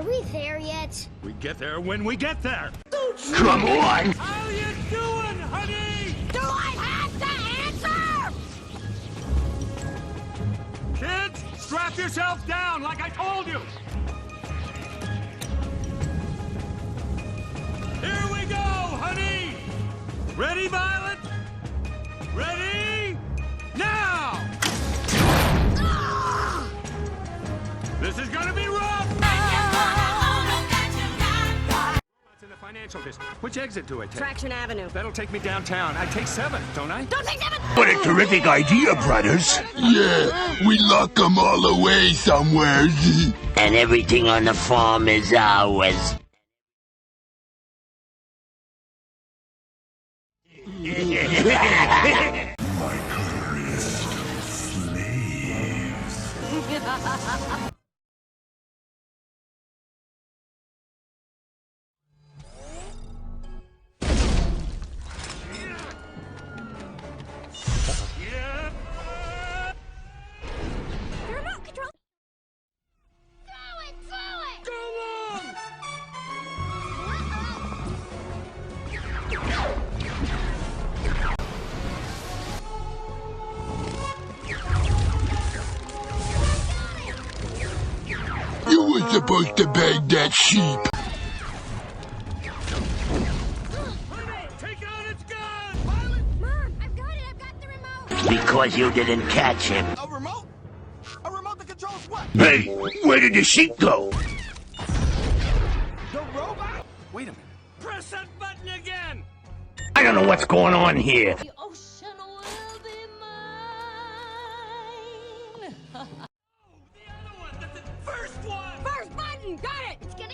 we there yet? We get there when we get there. Come on! How you doing, honey? Do I have to answer? Kids, strap yourselves down like I told you. Here we go, honey. Ready, Violet? Ready? Now! Ah! This is gonna be rough! It's in the financial district. Which exit do I take? Traction Avenue. That'll take me downtown. I take 7, don't I? Don't take 7! What a terrific idea, brothers. Yeah, we lock them all away somewhere. And everything on the farm is ours. My careerist slaves. The remote control. Throw it! Go on! You were supposed to bag that sheep. Take out its gun! Violet! Mom, I've got it. I've got the remote. Because you didn't catch him. A remote? A remote that controls what? Hey, where did the sheep go? The robot? Wait a minute. Press that button again! I don't know what's going on here. The ocean will be mine. The other one! The first one! First button. Got it. It's gonna